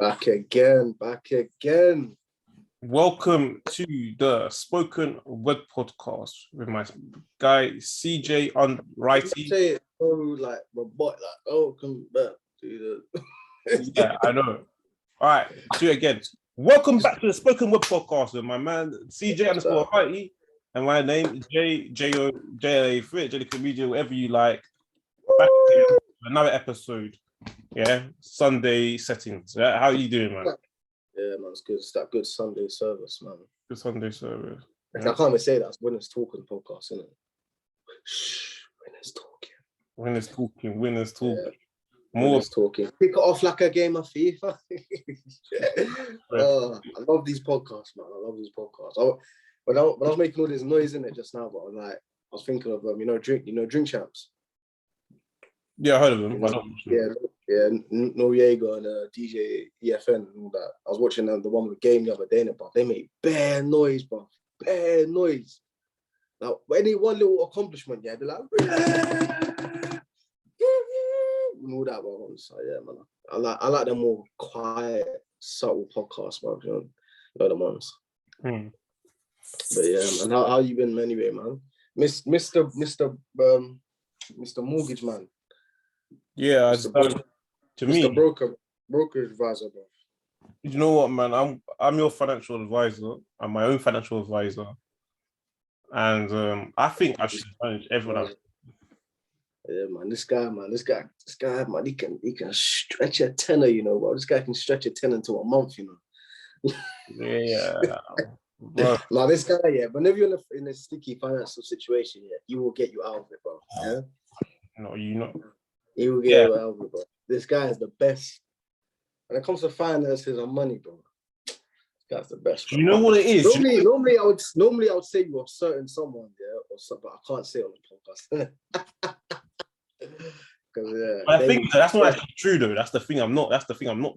Back again. Welcome to the Spoken Word Podcast with my guy CJ on righty. Say it so like robot, come back to the. Yeah, I know. All right, do it again. Welcome back to the Spoken Word Podcast with my man CJ underscore righty, and my name is JJOJLA Fit, Jelly Comedian, whatever you like. Back again with another episode. Yeah, Sunday settings. Yeah, how are you doing, man? Yeah, man, it's good. It's that good Sunday service, man. Good Sunday service. Yeah. I can't even say that. It's Winners Talking podcast, isn't it? Shh, Winners Talking. Winners talking. Yeah. Winners talking. Pick it off like a game of FIFA. I love these podcasts, man. I love these podcasts. When I was making all this noise in it just now, but I was thinking of Drink Champs. Yeah, I heard of them. Noriega and DJ EFN and all that. I was watching the one with the game the other day, but they made bare noise, bro. Bare noise. Now, any one little accomplishment, yeah, they're like, and all that, bro. So yeah, man. I like the more quiet, subtle podcasts, bro. You know the ones. But yeah, man. How you been anyway, man? Mr. Mortgage Man. Yeah, to me, broker advisor, bro. You know what, man? I'm your financial advisor. I'm my own financial advisor, and I think I should manage everyone else. Yeah, man. This guy, man. He can stretch a tenner, you know, bro. This guy can stretch a tenner into a month, you know. Yeah. Now this guy, yeah. Whenever you're in a sticky financial situation, yeah, he will get you out of it, bro. Yeah. No, you know. He will get you out of it, bro. This guy is the best. When it comes to finances and money, bro, this guy's the best. Bro. You know what it is? Normally I would say you're certain someone, yeah, or something, but I can't say it on the podcast. But I think that's not actually true, though. That's the thing I'm not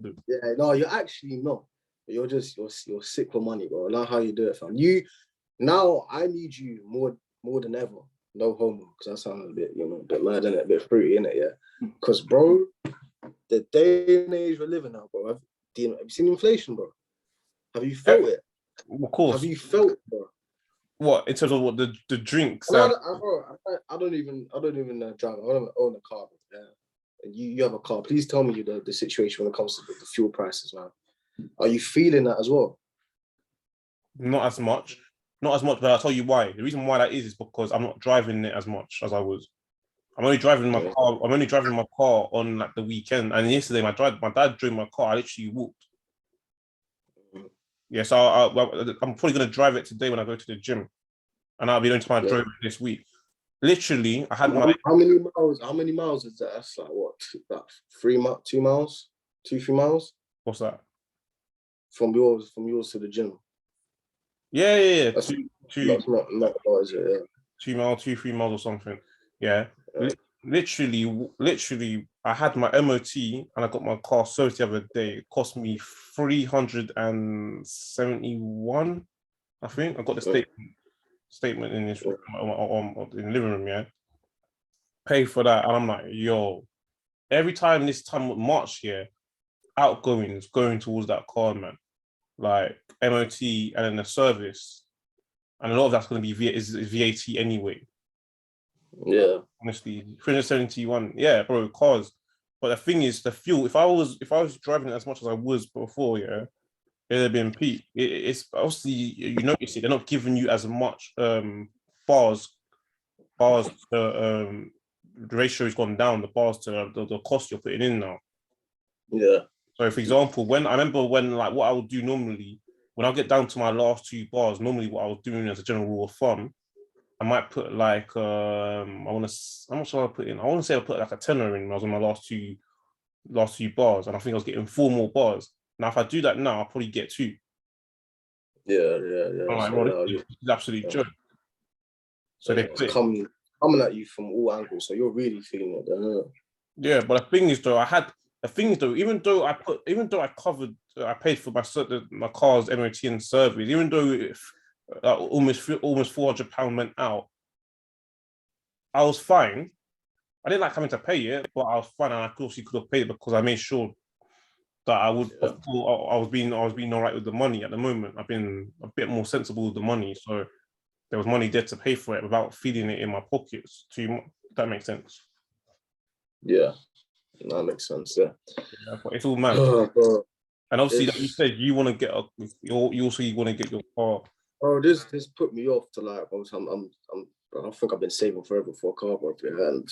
doing. Yeah, no, you're actually not. You're sick for money, bro. Not how you do it, fam. I need you more than ever. No homo, because that sounds a bit mad, innit? A bit fruity, innit? Yeah. Because, bro, the day and age we're living now, bro. Have you seen inflation, bro? Have you felt it? Of course. Have you felt it, bro? What, in terms of what the drinks? I don't even drive. I don't own a car, bro. Yeah. And you have a car. Please tell me the situation when it comes to the fuel prices, man. Are you feeling that as well? Not as much, but I'll tell you why. The reason why that is because I'm not driving it as much as I was. I'm only driving my car. I'm only driving my car on like the weekend. And yesterday, my dad drove my car. I literally walked. Yeah, so I'm probably gonna drive it today when I go to the gym, and I'll be going to my drove it this week. Literally, I had How many miles is that? That's like what? About 3 miles, 3 miles. What's that? From yours to the gym. Yeah. That's two, that's not is it? Yeah. 2 miles, 3 miles or something. Yeah. Literally, I had my MOT and I got my car serviced the other day. It cost me 371. I think I got the statement in this room, in the living room. Yeah. Pay for that, and I'm like, yo. Every time this time of March here, outgoings going towards that car, man. Like MOT and then the service, and a lot of that's going to be VAT anyway. Yeah, honestly, 371. Yeah, bro, cars. But the thing is, the fuel. If I was driving it as much as I was before, yeah, it'd have been peak. It's obviously you notice it. They're not giving you as much bars. The ratio has gone down. The bars to the cost you're putting in now. Yeah. So, for example, what I would do normally, when I get down to my last 2 bars, normally what I was doing as a general rule of thumb, I might put like, how much should I put in? I want to say I put like a tenner in when I was on my last two bars, and I think I was getting 4 more bars. Now, if I do that now, I'll probably get 2. Yeah. I'm like, bro, this is absolute joke. So they coming at you from all angles, so you're really feeling it, don't you? Yeah, but the thing is, though, even though I covered, I paid for my car's MOT and service, even though almost £400 went out, I was fine. I didn't like having to pay it, but I was fine, and I could have paid it because I made sure that I would have thought I was being all right with the money. At the moment, I've been a bit more sensible with the money, so there was money there to pay for it without feeling it in my pockets too much. That makes sense. Yeah, that makes sense. Yeah, but it's all mad. Bro, and obviously, like you said, you want to get you also want to get your car. Bro, this put me off to like. I think I've been saving forever for a car, bro. And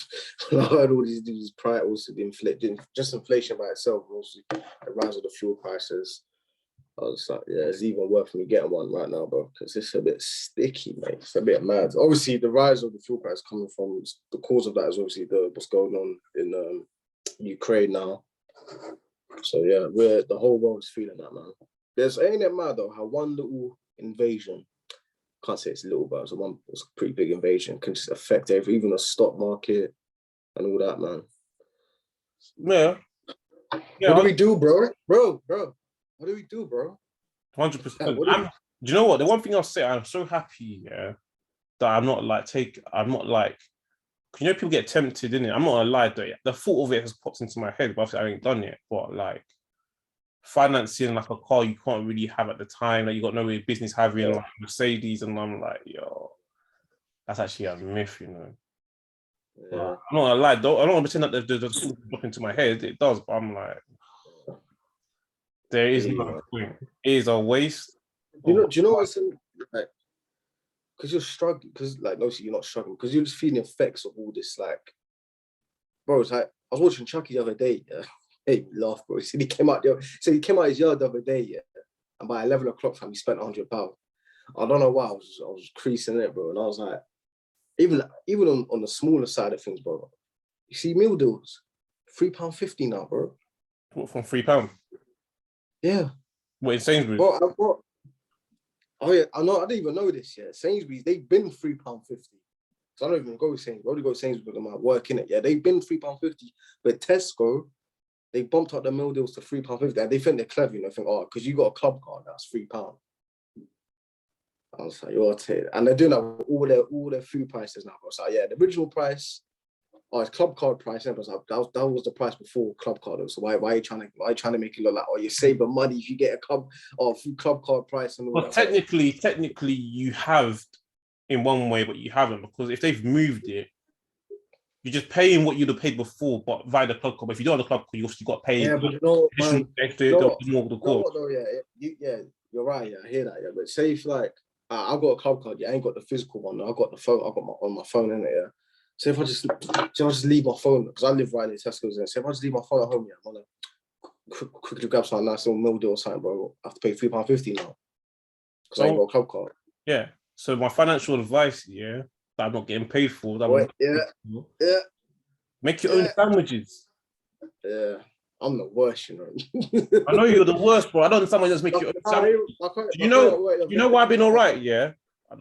I heard all these price also the inflation, just inflation by itself, also the rise of the fuel prices. I was like, yeah, it's even worth me getting one right now, bro, because it's a bit sticky, mate. It's a bit mad. Obviously, the rise of the fuel price coming from the cause of that is obviously what's going on in Ukraine now. So yeah, the whole world's feeling that, man. Ain't it mad though how one little invasion, can't say it's little, but it's a pretty big invasion, can just affect even the stock market and all that, man. Yeah. What do we do, bro? Bro, what do we do, bro? 100%. Do you know what? The one thing I'll say, I'm so happy, yeah, that I'm not like, you know, people get tempted, innit? I'm not gonna lie, though. The thought of it has popped into my head, but I ain't done it. But like, financing like a car you can't really have at the time, like you got no business having like Mercedes, and I'm like, yo, that's actually a myth, you know. Yeah. I'm not gonna lie, though. I don't want to pretend that the thought pop into my head. It does, but I'm like, there is no point. It is a waste. Do you know what's like? Because you're struggling, because like obviously you're not struggling, because you're just feeling the effects of all this. Like, bro, it's like I was watching Chucky the other day. Yeah, hey, laugh, bro. He said he came out his yard the other day, yeah, and by 11 o'clock time he spent £100. I don't know why I was creasing it, bro, and I was like, even on the smaller side of things, bro. You see meal deals, £3.50 now, bro. What, from £3? Yeah. What, in Sainsbury's? Bro, oh yeah, I didn't even know this yet. Sainsbury's, they've been £3.50. So I don't even go to Sainsbury's. I only go to Sainsbury's because of my work in it. Yeah, they've been £3.50. But Tesco, they bumped up the meal deals to £3.50. And they think they're clever, you know, think, oh, because you got a club card, that's £3. I was like, you're taking, and they're doing that with all their food prices now. So yeah, the original price, it's club card price. And I was like, that was the price before club card. So why are you trying to make it look like, oh, you're saving money if you get a club card price and all well, that? Technically, you have in one way, but you haven't, because if they've moved it, you're just paying what you'd have paid before, but via the club card. But if you don't have the club card, you obviously got to pay. Yeah, but no, man. More of the cost. Yeah, you're right. Yeah, I hear that. Yeah, but say if like I've got a club card, yeah, I ain't got the physical one. I've got the phone. I've got on my phone in it. Yeah. So if I just leave my phone, because I live right near Tesco's, and so if I just leave my phone at home, yeah, I'm gonna quickly grab some nice little meal deal or something, bro. I have to pay £3.50 now because I ain't got a club card. Yeah. So my financial advice, yeah, that I'm not getting paid for. Make your own sandwiches. Yeah, I'm the worst, you know. I know you're the worst, bro. I don't understand why you just make your own sandwiches. You know why I've been all right, yeah?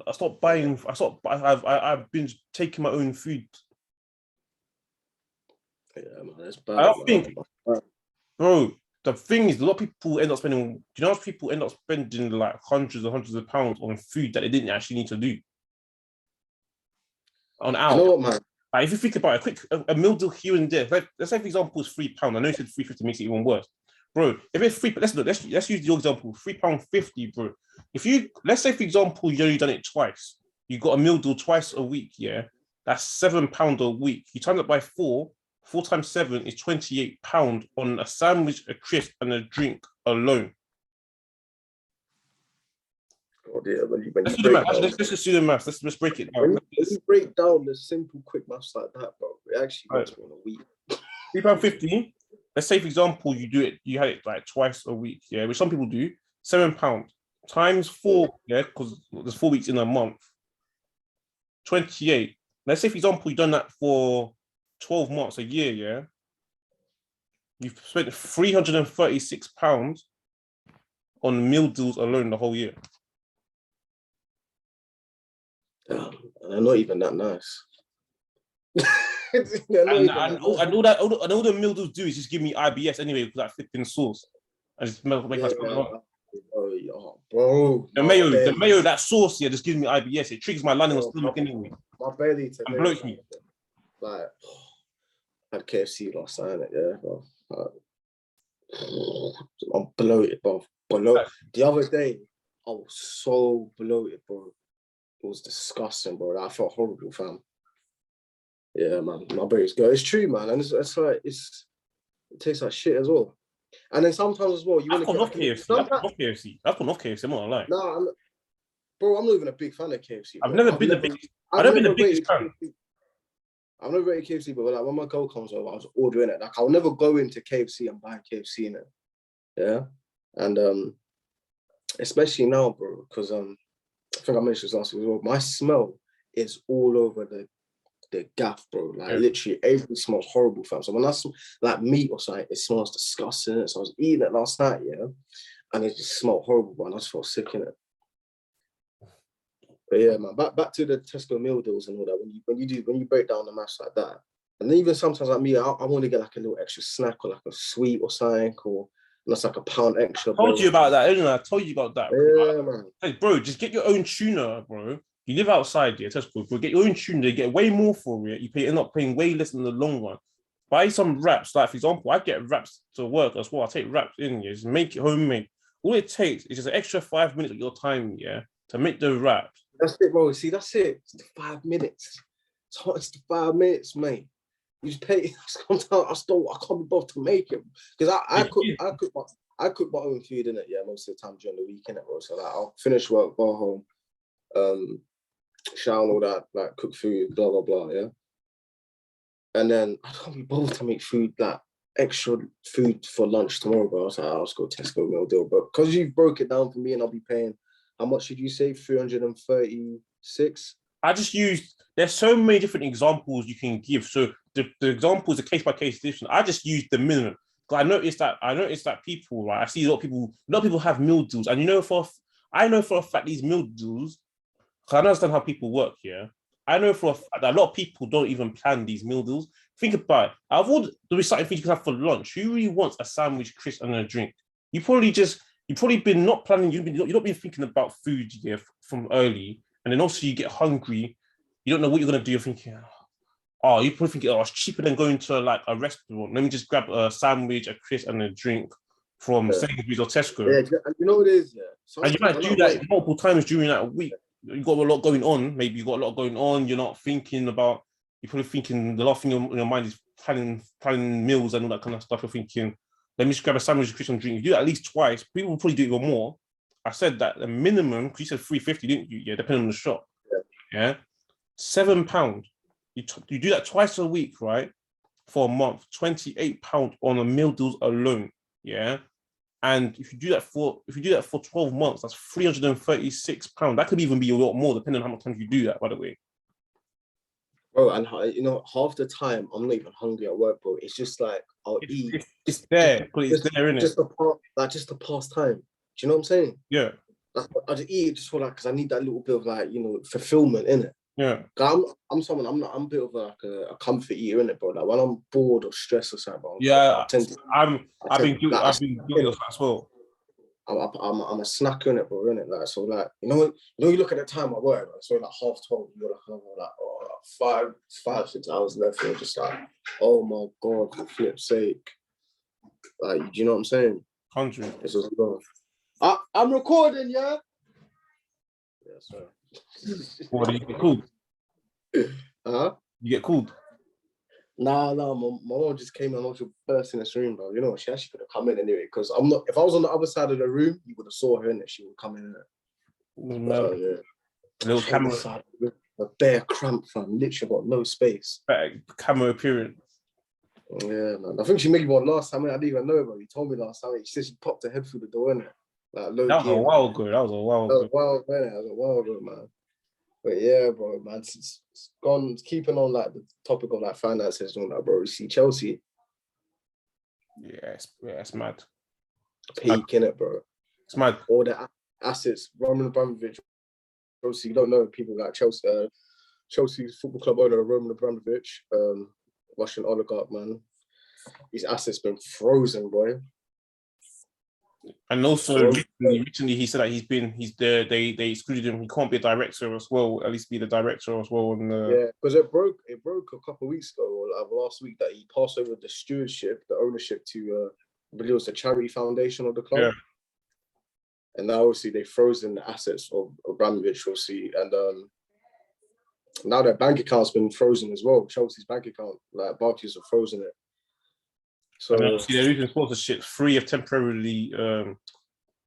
I stopped buying. I've been taking my own food. Yeah, man, that's bad. I don't think, bro. The thing is, a lot of people end up spending. Do you know how people end up spending like hundreds and hundreds of pounds on food that they didn't actually need to do? On out. You know what, man? Like, if you think about it, a meal deal here and there. Let's say, for example, it's £3. I know you said £3.50 makes it even worse, bro. If it's £3, let's use your example. £3.50, bro. Let's say, for example, you only done it twice. You got a meal deal twice a week, yeah. That's £7 a week. You times it by 4. 4 times 7 is £28 on a sandwich, a crisp, and a drink alone. Oh dear, let's do the math. Let's just do the math. Let's break it down. When you break down the simple, quick maths like that, bro, it actually makes me in a week. £3.50. Let's say, for example, you had it like twice a week, yeah, which some people do. £7 times 4, yeah, because there's 4 weeks in a month. 28. Let's say, for example, you've done that for 12 months, a year, yeah. You've spent £336 on meal deals alone the whole year. And they're not even that nice. and all the meal deals do is just give me IBS anyway, because that flipping sauce. I just make my stomach. Bro, the mayo, that sauce here just gives me IBS. It triggers my lining of stomach anyway. My belly today and bloats me. Like, I had KFC last night, yeah. Bro. bloated, bro. The other day, I was so bloated, bro. It was disgusting, bro. I felt horrible, fam. Yeah, man. My brain's go. It's true, man. And it's like, it tastes like shit as well. And then sometimes as well, you want I've to gone get off like a little... KFC. I've gone off KFC. I've gone off KFC. I'm not gonna lie. Nah, bro, I'm not even a big fan of KFC, I've bro. never been the biggest. I've I've never been never the biggest rated fan. KFC. I've never rated KFC, but like when my girl comes over, I was ordering it. Like I'll never go into KFC and buy KFC in it. Yeah. And especially now, bro, because I think I mentioned this last week as well. My smell is all over the gaff, bro. Like literally everything smells horrible, fam. So when I smell like meat or something, it smells disgusting. So I was eating it last night, yeah, and it just smelled horrible, bro, and I just felt sick in it. But yeah, man, back to the Tesco meal deals and all that. When you break down the maths like that, and then even sometimes like me, I want to get like a little extra snack or like a sweet or something, or that's like £1 extra. I told you about that, didn't I? I told you about that. Yeah, man. Hey, bro, just get your own tuna, bro. You live outside, yeah, Tesco, bro. Get your own tuna. You get way more for it. You end up paying way less in the long run. Buy some wraps. Like, for example, I get wraps to work as well. I take wraps in, yeah. Just make it homemade. All it takes is just an extra 5 minutes of your time, yeah, to make the wraps. That's it, bro. See, that's it. It's the 5 minutes. It's the 5 minutes, mate. You just pay. Sometimes I can't be bothered to make it because I cook my own food in it. Yeah, most of the time during the week, innit, bro. So like, I'll finish work, go home, shower and all that, like cook food, blah blah blah. Yeah, and then I can't be bothered to make food, like extra food for lunch tomorrow, bro. I was like, I'll just go Tesco meal deal, but because you broke it down for me, and I'll be paying. How much did you say? 336. I just used. There's so many different examples you can give. So the example is a case by case decision. I just used the minimum. Because I noticed that people, right? I see a lot of people have meal deals, and I know for a fact these meal deals. Because I understand how people work here. I know for a fact that a lot of people don't even plan these meal deals. Think about it. Out of all the recycling things you can have for lunch, who really wants a sandwich, crisp, and a drink? You've probably been not planning. You've not been thinking about food here from early, and then also you get hungry. You don't know what you're gonna do. You're thinking, oh, you're probably thinking, oh, it's cheaper than going to like a restaurant. Let me just grab a sandwich, a crisp, and a drink from Sainsbury's or Tesco. Yeah, you know what it is, yeah. And you might do that multiple times during that week. You got a lot going on. Maybe you got a lot going on. You're not thinking about. You're probably thinking the last thing in your mind is planning meals and all that kind of stuff. You're thinking, let me just grab a sandwich, a crisp, and drink. You do that at least twice. People will probably do it even more. I said that the minimum, because you said 350, didn't you? Yeah, depending on the shop. Yeah. £7. You do that twice a week, right? For a month, £28 on a meal deals alone. Yeah. And if you do that for 12 months, that's £336. That could even be a lot more, depending on how much times you do that, by the way. Bro, and you know, half the time I'm not even hungry at work, bro. It's just like I'll eat. It's there, but it's there, isn't it? Just a pastime. Do you know what I'm saying? Yeah. I just eat it just for like, because I need that little bit of like, you know, fulfillment in it. Yeah. I'm a bit of like a comfort eater in it, bro. Like when I'm bored or stressed or something, bro, yeah, I've been guilty of that as well. I'm a snacker in it, bro, innit? Like, so like, you look at the time I work, right? So like 12:30, you're like, 5-6 hours left, and you're just like, oh my god, for flip's sake. Like, do you know what I'm saying? 100. It's just, I'm recording, yeah? Yeah, sorry. What do you get called? Huh? You get called? Nah, my mom just came and was burst in this room, bro. You know, she actually could have come in anyway, because I'm not. If I was on the other side of the room, you would have saw her in it. She would come in there. Yeah. Little camera. A bare cramp, fam. Literally got no space. Camera appearance. Yeah, man. I think she made one last time. I didn't even know, bro. You told me last time. She said she popped her head through the door, innit? Like, that was a while ago. That was a while ago, man. But yeah, bro, man, it's gone. It's keeping on like the topic of like finances and all that, bro. You see Chelsea. Yeah, it's mad. Peak in it, bro. It's mad. All the assets. Roman Abramovich. Obviously, you don't know people like Chelsea. Chelsea's football club owner, Roman Abramovich, Russian oligarch, man. His assets been frozen, boy. And also recently he said that they excluded him. He can't be a director as well, at least be the director as well. Yeah, because it broke a couple of weeks ago, or like last week, that he passed over the stewardship, the ownership to believe it was the charity foundation of the club. Yeah. And now obviously they've frozen the assets of Abramovich, obviously, and now their bank account's been frozen as well. Chelsea's bank account, like Barclays have frozen it. So and obviously they're losing sponsorship free of temporarily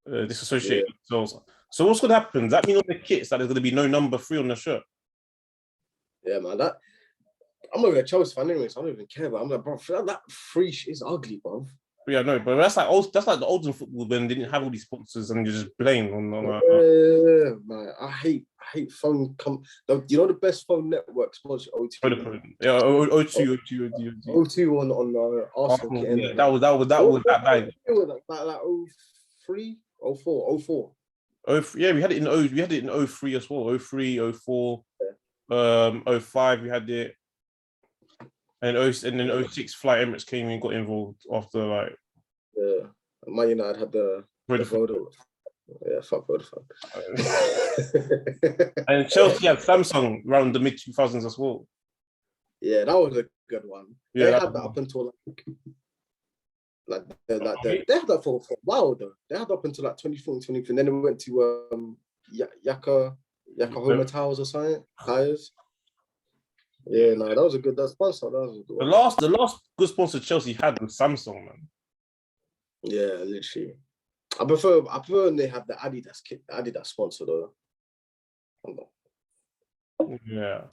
disassociated themselves. So what's going to happen? Does that mean on the kits that there's going to be no number 3 on the shirt? yeah, man, I'm not even a Chelsea fan anyway, so I don't even care. But I'm like, bro, that free shit is ugly, bro. Yeah, no, but that's like the olden football when they didn't have all these sponsors and you just blame on. Yeah, man, I hate phone. You know the best phone network sponsor O2. Yeah, O2 O2 on Arsenal. Yeah, that was that bad. Like 03, 04, 04. Yeah, we had it in 03 as well. 03, 04, 05 we had it. And then 06 Flight Emirates came and got involved after like Man United had the Vodafone. Yeah, fuck Vodafone. And Chelsea had Samsung around the mid 2000s as well. Yeah, that was a good one. Yeah, they had that up until they had that for a while though. They had up until like 2014, 2015. Then they went to Yokohama Towers or something. Tires. Yeah, no, that was a good sponsor. That was a good one. The last good sponsor Chelsea had was Samsung, man. Yeah, literally. I prefer when they have the Adidas sponsor though. Yeah.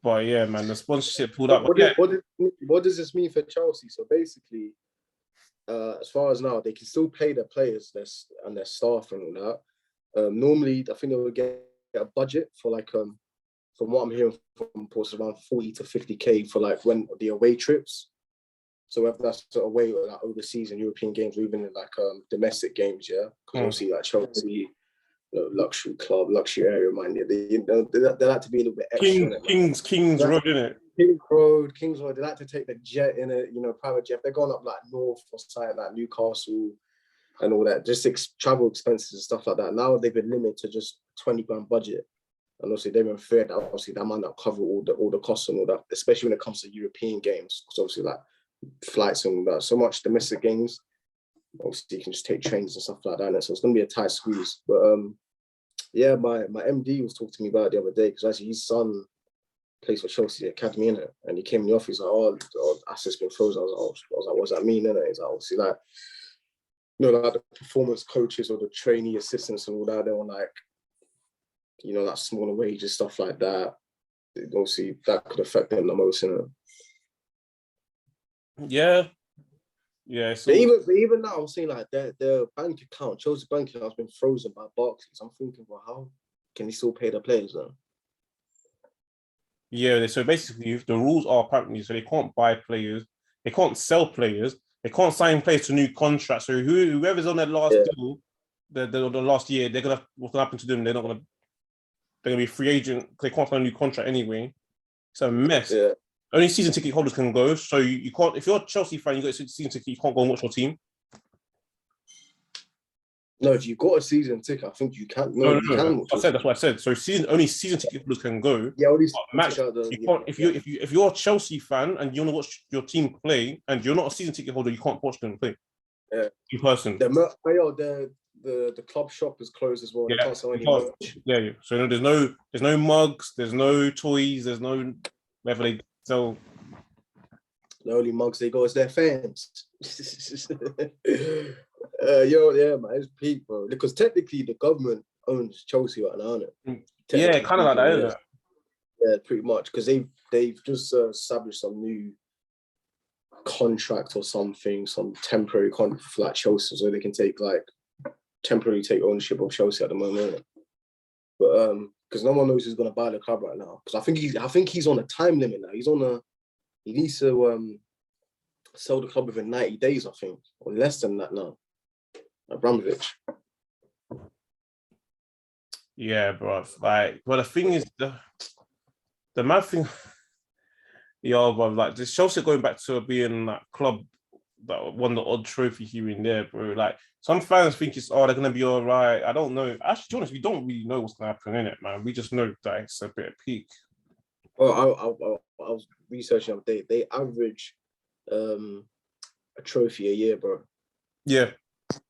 But yeah, man, the sponsorship pulled up. What does this mean for Chelsea? So basically, as far as now, they can still pay their players and their staff and all that. Normally, I think they will get a budget for like from what I'm hearing from reports, around 40 to 50K for like when the away trips. So whether that's away or like overseas and European games or even in like domestic games, yeah. Because obviously like Chelsea, luxury club, luxury area, mind you, they like to be a little bit extra. Kings Road, innit? Kings Road. They like to take the jet in it, private jet. They're going up like north or side like Newcastle and all that, just travel expenses and stuff like that. Now they've been limited to just 20 grand budget. And obviously they've been fair that obviously that might not cover all the costs and all that, especially when it comes to European games. Because obviously like flights and all that, so much domestic games, obviously you can just take trains and stuff like that. And so it's gonna be a tight squeeze. But yeah, my MD was talking to me about it the other day because actually his son plays for Chelsea Academy, innit? And he came in the office like, oh, assets been frozen. I was like, what does that mean, innit? He's like, obviously like, like the performance coaches or the trainee assistants and all that, they were like, that smaller wages, stuff like that. Obviously, that could affect them the most, innit? Yeah. Yeah. So but even now, I'm saying like their bank account, Chelsea bank account has been frozen by Barclays. I'm thinking, well, how can they still pay the players then? Yeah, so basically the rules are apparently so they can't buy players, they can't sell players, they can't sign players to new contracts. So whoever's on their last deal, the last year, what's gonna happen to them? They're gonna be free agent. They can't sign a new contract anyway. It's a mess. Yeah. Only season ticket holders can go. So you can't. If you're a Chelsea fan, you got a season ticket. You can't go and watch your team. No, if you've got a season ticket, I think you can. No, you can. That's what I said. So only season ticket holders can go. Yeah, all these match. You can't. If you're a Chelsea fan and you want to watch your team play, and you're not a season ticket holder, you can't watch them play. Yeah, in person. The club shop is closed as well. Yeah, they can't sell any merch. Yeah. So there's no mugs, there's no toys, there's no whatever they sell. The only mugs they got is their fans. Yeah, man, it's peak, bro. Because technically the government owns Chelsea right now, isn't it? Yeah, kind of like that, isn't it? Yeah, pretty much. Because they've just established some new contract or something, some temporary contract for like Chelsea, so they can temporarily take ownership of Chelsea at the moment. But because no one knows who's gonna buy the club right now. Because I think he's on a time limit now. He needs to sell the club within 90 days, I think, or less than that now. Abramovich. Yeah, bro. Like, but the thing is, the mad thing, bro. Like, this Chelsea going back to being that club that won the odd trophy here and there, bro. Like, some fans think they're gonna be all right. I don't know. Actually, to be honest, we don't really know what's gonna happen in it, man. We just know that it's a bit of peak. Well, I was researching the other day. They average a trophy a year, bro. Yeah.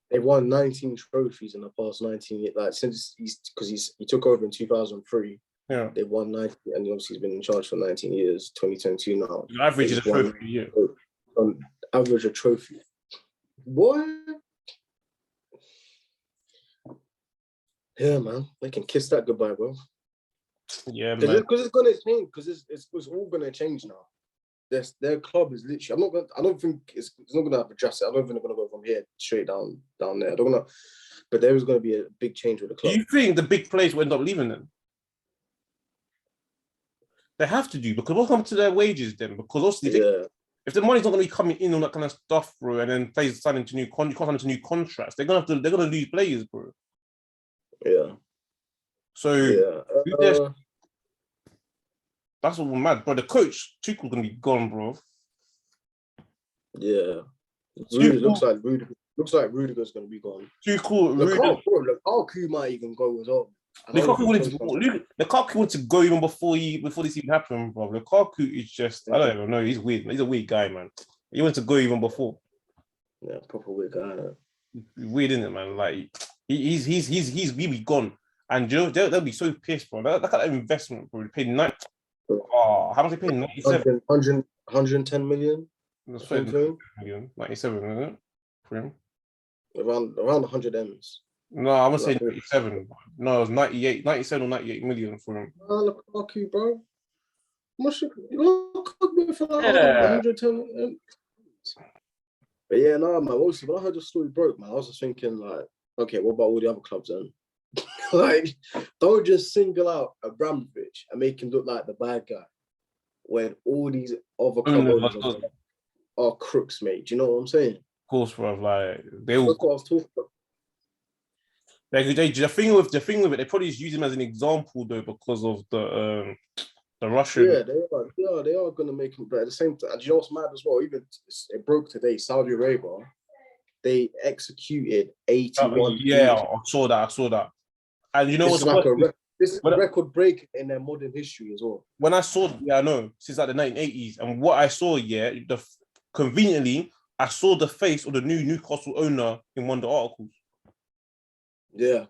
They've won 19 trophies in the past 19 years. Like since he took over in 2003. Yeah. They've won 19, and obviously he's been in charge for 19 years. 2022 now. The average is a trophy a year. On average, a trophy. Boy. Yeah, man. They can kiss that goodbye, bro. Yeah, man. Because it's gonna change. Because it's all gonna change now. Their club is literally. I don't think it's not gonna have adjusted. I don't think they're gonna go from here straight down there. I don't know, but there is gonna be a big change with the club. Do you think the big players will end up leaving them? They have to do, because what comes to their wages then? Because obviously, if the money's not going to be coming in on that kind of stuff, bro, and then players signing into new contracts, they're gonna lose players, bro. Yeah. So that's all mad, bro. The coach Tuchel's gonna be gone, bro. Yeah. Looks like Rudiger's gonna be gone. Lukaku might even go as well. Lukaku wanted to go even before this even happened, bro. Lukaku is just, I don't even know. He's weird. He's a weird guy, man. He wanted to go even before. Yeah, proper weird guy. Weird, isn't it, man? Like he's really gone, and you know they'll be so pissed, bro. Look at that investment, bro. They paid how much they paid? 97, 110 million. 97, isn't it? For him, around 100 M's. No, I'm gonna say 97. No, it was 97 or 98 million for him. Lukaku, bro. Lukaku for like 110 M's. But yeah, no, man. Obviously, when I heard the story broke, man, I was just thinking, like, okay, what about all the other clubs then? Like, don't just single out Abramovich and make him look like the bad guy when all these other club owners are crooks, mate. Do you know what I'm saying? Of course, bro. Like they all. That's what I was talking about. The thing with it, they probably just use him as an example though because of the Russian. Yeah, they are going to make him. But at the same time, and you know what's mad as well? Even it broke today. Saudi Arabia, they executed 81. Yeah, I saw that. And you know what's like this is a record break in their modern history as well. When I saw, I know since like the 1980s, and what I saw, conveniently, I saw the face of the new Newcastle owner in one of the articles. Yeah.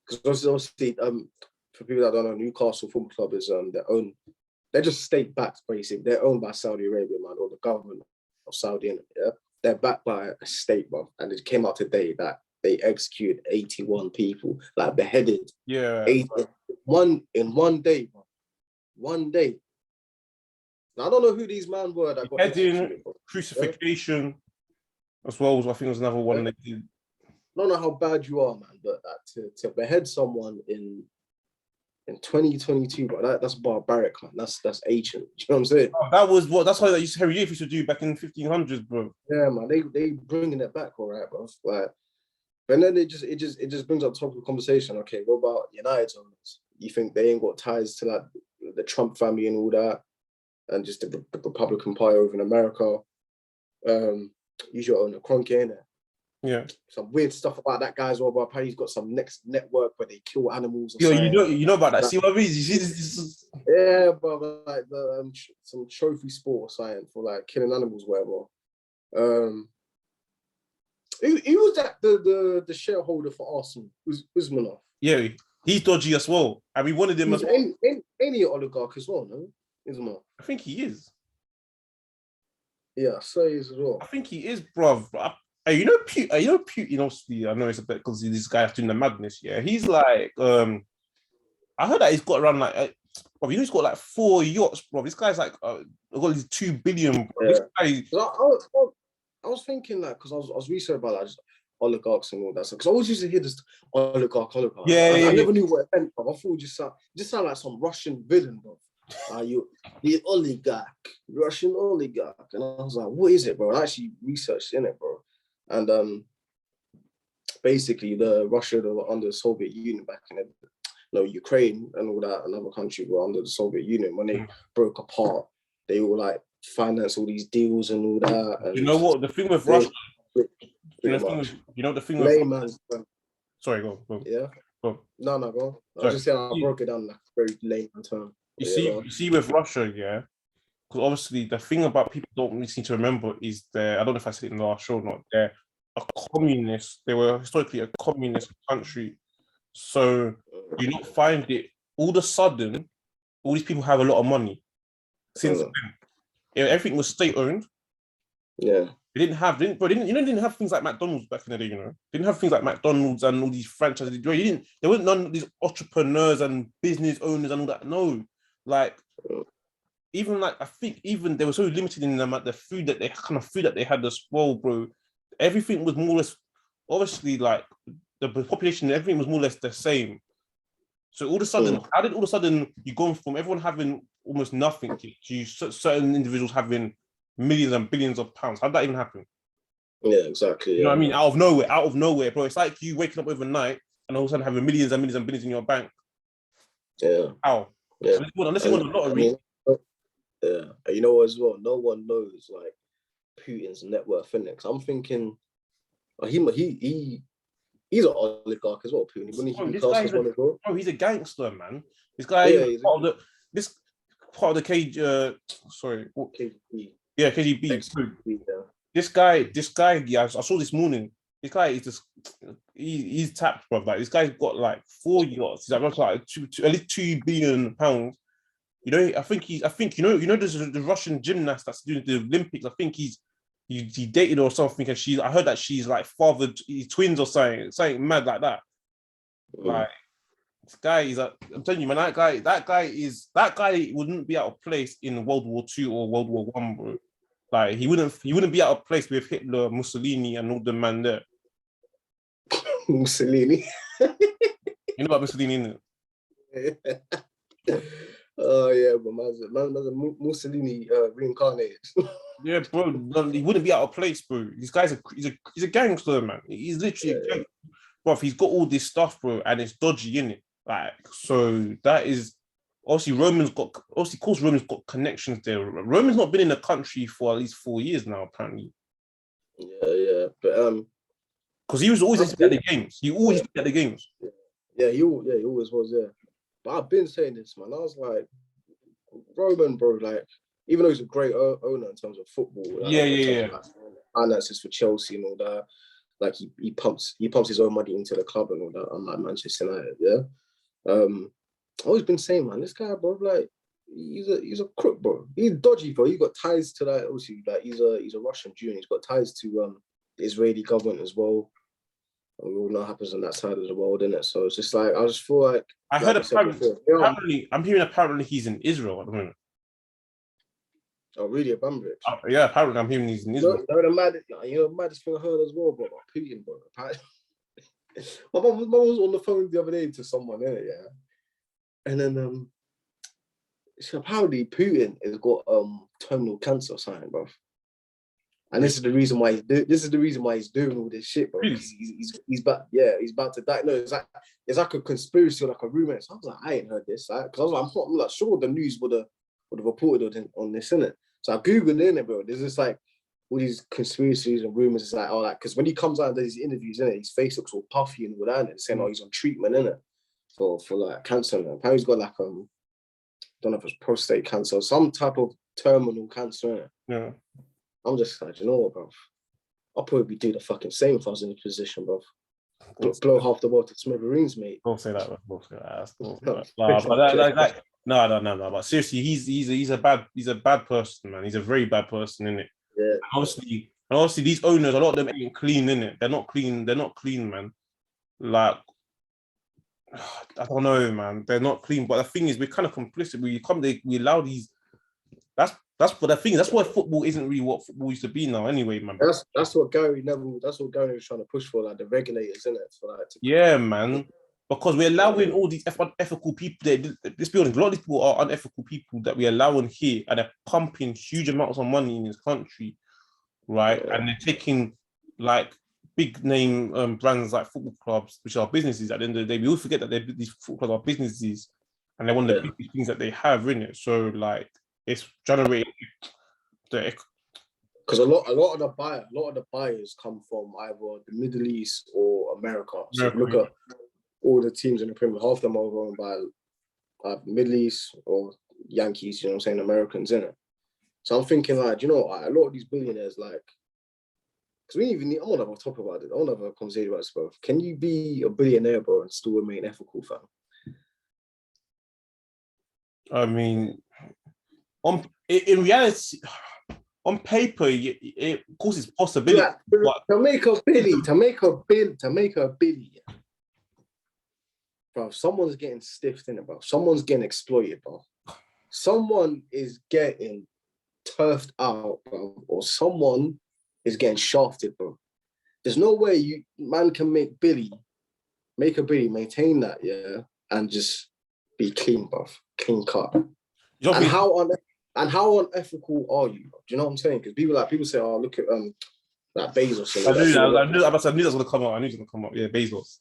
Because obviously, for people that don't know, Newcastle Football Club is they're just state backed basically. They're owned by Saudi Arabia, man, or the government of Saudi. Yeah, they're backed by a state, man, and it came out today that they executed 81 people, like beheaded. Yeah, in one day, man. One day. Now, I don't know who these men were that got executed. Crucifixion, as well as I think was another one they did. I don't know how bad you are, man, but to behead someone in 2022, bro, that's barbaric, man. That's ancient. You know what I'm saying? That's how Harry Youth used to do back in the 1500s, bro. Yeah, man. They bringing it back, all right, bro. Like, but then it just brings up topic of conversation. Okay, what about United owners? You think they ain't got ties to like the Trump family and all that, and just the Republican Party over in America? Use your owner, Kroenke, innit? Yeah, some weird stuff about that guy as well. But apparently he's got some next network where they kill animals. Yo, you know about that? See what I mean? You see this? Yeah, but like some trophy sport or something for like killing animals, whatever. He was that the shareholder for Arsenal, Usmanov. Yeah, he's dodgy as well. And we wanted him as well. Any oligarch as well, no? Usmanov. I think he is. Yeah, I say he is as well. I think he is, bruv. You know Putin, obviously, I know it's a bit because this guy's doing the madness, yeah. He's like, I heard that he's got around like, he's got like 4 yachts, bro. This guy's like, got these 2 billion, bro. Yeah. This guy... I was thinking that because I was researching about like oligarchs and all that stuff. Because I always used to hear this oligarch. I never knew what it meant, bro. I thought it just sound like some Russian villain, bro. You the oligarch, Russian oligarch. And I was like, what is it, bro? I actually researched in it, bro. And basically, the Russia were under the Soviet Union back in Ukraine and all that, another country were under the Soviet Union. When they broke apart, they all like finance all these deals and all that. And you know what? The thing with Russia, the thing with sorry, go. Yeah. Go. No, go. I was just saying I broke it down like a very layman term. You see with Russia, yeah, because obviously the thing about people don't really seem to remember is I don't know if I said it in the last show or not, they're a communist, they were historically a communist country. So you not find it all of a sudden, all these people have a lot of money. Since then, everything was state owned. Yeah. They didn't have things like McDonald's back in the day, you know. They didn't have things like McDonald's and all these franchises. There weren't none of these entrepreneurs and business owners and all that. No, like even like I think even they were so limited in them at the food that they had as well, bro. Everything was more or less obviously like the population, everything was more or less the same. So all of a sudden, how did all of a sudden you go from everyone having almost nothing to certain individuals having millions and billions of pounds? How did that even happen? Yeah, exactly. You know what I mean? Out of nowhere, bro. It's like you waking up overnight and all of a sudden having millions and millions and billions in your bank. Yeah. How? Yeah. Unless you won a lottery. Yeah. And you know as well, no one knows like Putin's net worth, innit? Because I'm thinking, he's an oligarch as well, Putin. Wouldn't he be classed as one as well? Oh, he's a gangster, man. This guy is part of the KGB. Yeah, KGB. This guy, yeah, I saw this morning. This guy is just he's tapped, bro. Like this guy's got like 4 yachts. He's like at least £2 billion. You know, I think there's the Russian gymnast that's doing the Olympics. I think he dated or something, and I heard that she's like fathered twins or something mad like that. Like this guy I'm telling you, man, that guy wouldn't be out of place in World War II or World War I, bro. Like he wouldn't be out of place with Hitler, Mussolini, and all the man there. Mussolini. You know about Mussolini, innit? Oh yeah, but man's a Mussolini reincarnated. Yeah, bro, he wouldn't be out of place, bro. This guy's he's a gangster, man. He's literally a gangster. Bro, he's got all this stuff, bro, and it's dodgy, innit? Like, so that is obviously Roman's got connections there. Roman's not been in the country for at least 4 years now, apparently. Yeah, but because he was always at the games. He always at the games. Yeah, he always was. Yeah, but I've been saying this, man. I was like, Roman, bro, like, even though he's a great owner in terms of football, like, yeah. Like, finances for Chelsea and all that. Like he pumps his own money into the club and all that. Unlike Manchester United, yeah. I've always been saying, man, this guy, bro, like, he's a crook, bro. He's dodgy, bro. He got ties to that. Obviously, like, he's a Russian Jew. And he's got ties to the Israeli government as well. And we all know what happens on that side of the world, innit? So it's just like I just feel like I heard apparently he's in Israel at the moment. Oh, really? Abramovich? Yeah, apparently I'm hearing he's in Israel. The maddest thing I heard as well, bro, about Putin, bro. My mum was on the phone the other day to someone, yeah. And then apparently Putin has got terminal cancer or something, bro. And this is the reason why he's doing all this shit, bro. Really? He's about to die. No, it's like a conspiracy or like a rumor. So I was like, I ain't heard this, because I was like, I'm like sure the news would have reported on this, innit? So I googled it, bro. There's just like all these conspiracies and rumors. It's like, oh, like, because when he comes out and does these interviews, innit, his face looks all puffy and all that, and saying, oh, he's on treatment, innit, for like cancer. Apparently he's got like I don't know if it's prostate cancer or some type of terminal cancer, innit? Yeah. I'm just like, you know what, bro? I'll probably do the fucking same if I was in a position, bro. Blow half the world to smithereens, mate. Don't say that, bro. No. But seriously, he's a bad person, man. He's a very bad person, innit? Yeah. Honestly, these owners, a lot of them ain't clean, innit? They're not clean, man. Like, I don't know, man. They're not clean. But the thing is, we're kind of complicit. We allow these. That's why football isn't really what football used to be now, anyway, man. That's what Gary was trying to push for, like the regulators, isn't it? For, like, yeah, man. Because we're allowing all these unethical people. This building, a lot of these people are unethical people that we're allowing here, and they're pumping huge amounts of money in this country, right? Yeah. And they're taking like big name brands like football clubs, which are businesses. At the end of the day, we all forget that these football clubs are businesses, and they're one of the biggest things that they have in it. So like, it's generating because a lot of the buyers come from either the Middle East or America. So look at all the teams in the Premier, half of them are owned by Middle East or Yankees, you know what I'm saying, Americans, innit? So I'm thinking like, you know, a lot of these billionaires, like, because we even need, I want to have a talk about it. I want to have a conversation about this, bro. Can you be a billionaire, bro, and still remain ethical, fam? I mean, in reality, on paper, of course, it's possibility. Like, to make a billy, bro, someone's getting stiffed in it, bro. Someone's getting exploited, bro. Someone is getting turfed out, bro, or someone is getting shafted, bro. There's no way man can make a billy, maintain that, yeah, and just be clean, bro, clean cut. And how unethical are you? Do you know what I'm saying? Because people say, oh, look at like Bezos. I knew that was gonna come up. I knew it was gonna come up. Yeah, Bezos.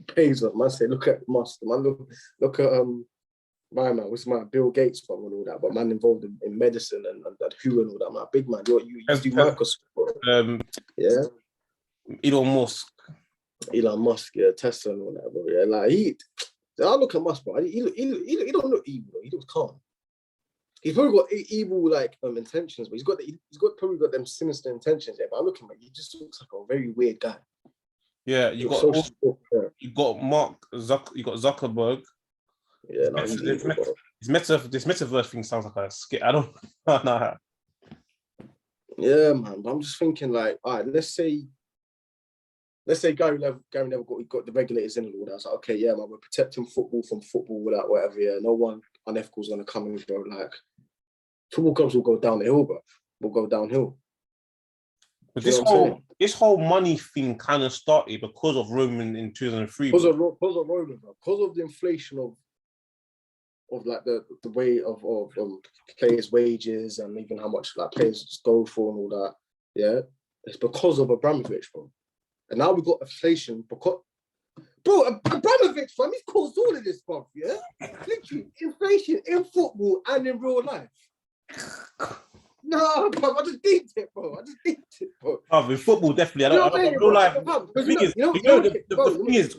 Bezos, man. Say, look at Musk. Man, look at my man. What's my Bill Gates from and all that? But man involved in medicine and who and all that. Man, big man. You do Microsoft. Yeah. Elon Musk, yeah, Tesla and all that, bro. Yeah, like I look at Musk, bro. He don't look evil, bro. He looks calm. He's probably got evil like intentions, but he's probably got them sinister intentions. Yeah, but I look at him, he just looks like a very weird guy. Yeah, you got Zuckerberg. Yeah, this metaverse thing sounds like a skit. I don't know. Yeah, man. But I'm just thinking, like, all right, let's say Gary Neville got the regulators in and all that. I was like, okay, yeah, man, we're protecting football from football without whatever. Yeah, no one unethical is gonna come in, bro. Like, football clubs will go down the hill, bro. Will go downhill. But this whole money thing kind of started because of Roman in 2003. Because of Roman, bro. Because of the inflation of like the way of players' wages and even how much like players go for and all that. Yeah, it's because of Abramovich, bro. And now we've got inflation because, bro, Abramovich, fam, he's caused all of this stuff, yeah? Literally, inflation in football and in real life. No, bro, I just deeped it, bro. Oh, with football, definitely. I don't real life. The thing is,